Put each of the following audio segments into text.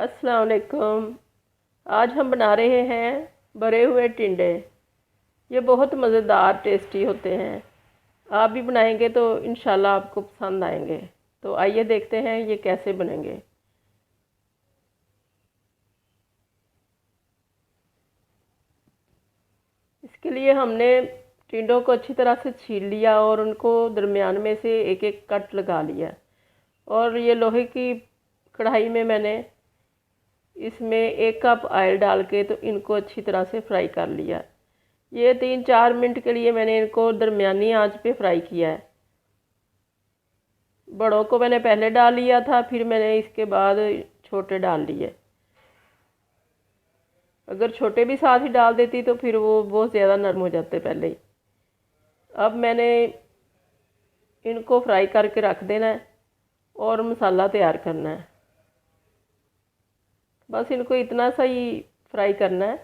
अस्सलाम वालेकुम। आज हम बना रहे हैं भरे हुए टिंडे। ये बहुत मज़ेदार टेस्टी होते हैं। आप भी बनाएंगे तो इंशाल्लाह आपको पसंद आएंगे। तो आइए देखते हैं ये कैसे बनेंगे। इसके लिए हमने टिंडों को अच्छी तरह से छील लिया और उनको दरमियान में से एक एक कट लगा लिया। और ये लोहे की कढ़ाई में मैंने इसमें 1 कप ऑयल डाल के तो इनको अच्छी तरह से फ्राई कर लिया। ये 3-4 मिनट के लिए मैंने इनको दरमियानी आंच पे फ्राई किया है। बड़ों को मैंने पहले डाल लिया था, फिर मैंने इसके बाद छोटे डाल लिए। अगर छोटे भी साथ ही डाल देती तो फिर वो बहुत ज़्यादा नरम हो जाते पहले ही। अब मैंने इनको फ्राई करके रख देना है और मसाला तैयार करना है। बस इनको इतना सा ही फ्राई करना है,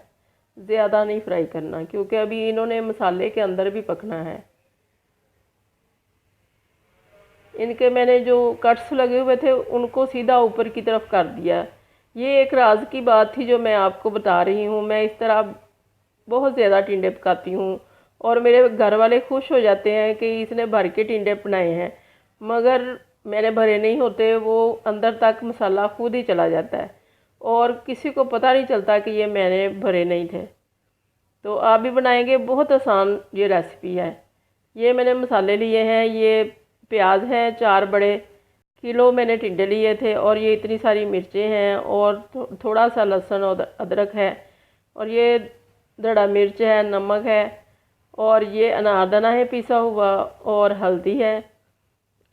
ज़्यादा नहीं फ्राई करना, क्योंकि अभी इन्होंने मसाले के अंदर भी पकना है। इनके मैंने जो कट्स लगे हुए थे उनको सीधा ऊपर की तरफ कर दिया। ये एक राज की बात थी जो मैं आपको बता रही हूँ। मैं इस तरह बहुत ज़्यादा टिंडे पकाती हूँ और मेरे घर वाले खुश हो जाते हैं कि इसने भर के टिंडे बनाए हैं, मगर मेरे भरे नहीं होते। वो अंदर तक मसाला खुद ही चला जाता है और किसी को पता नहीं चलता कि ये मैंने भरे नहीं थे। तो आप भी बनाएंगे, बहुत आसान ये रेसिपी है। ये मैंने मसाले लिए हैं। ये प्याज है 4 बड़े, किलो मैंने टिंडे लिए थे, और ये इतनी सारी मिर्चें हैं, और थोड़ा सा लहसुन और अदरक है, और ये दड़ा मिर्च है, नमक है, और ये अनारदाना है पिसा हुआ, और हल्दी है,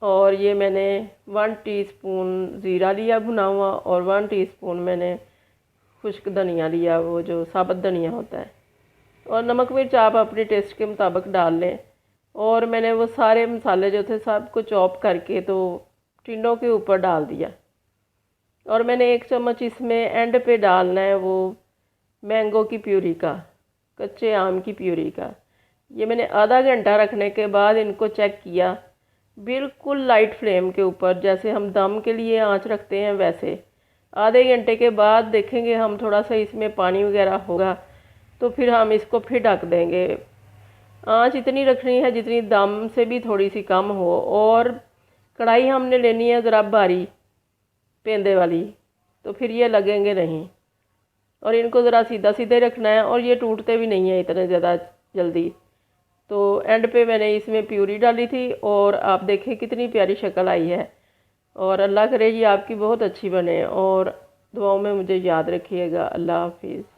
और ये मैंने 1 टीस्पून ज़ीरा लिया भुना हुआ, और 1 टीस्पून मैंने खुश्क धनिया लिया, वो जो साबुत धनिया होता है। और नमक मिर्च आप अपने टेस्ट के मुताबिक डाल लें। और मैंने वो सारे मसाले जो थे सब को चॉप करके तो टिंडों के ऊपर डाल दिया। और मैंने 1 चम्मच इसमें एंड पे डालना है वो मैंगो की प्यूरी का, कच्चे आम की प्यूरी का। ये मैंने आधा घंटा रखने के बाद इनको चेक किया, बिल्कुल लाइट फ्लेम के ऊपर, जैसे हम दम के लिए आंच रखते हैं वैसे। आधे घंटे के बाद देखेंगे हम थोड़ा सा इसमें पानी वगैरह होगा तो फिर हम इसको फिर ढक देंगे। आंच इतनी रखनी है जितनी दम से भी थोड़ी सी कम हो, और कढ़ाई हमने लेनी है ज़रा भारी पेंदे वाली, तो फिर ये लगेंगे नहीं। और इनको ज़रा सीधा सीधे रखना है, और ये टूटते भी नहीं है इतने ज़्यादा जल्दी। तो एंड पे मैंने इसमें प्यूरी डाली थी, और आप देखें कितनी प्यारी शक्ल आई है। और अल्लाह करे ये आपकी बहुत अच्छी बने, और दुआओं में मुझे याद रखिएगा। अल्लाह हाफिज़।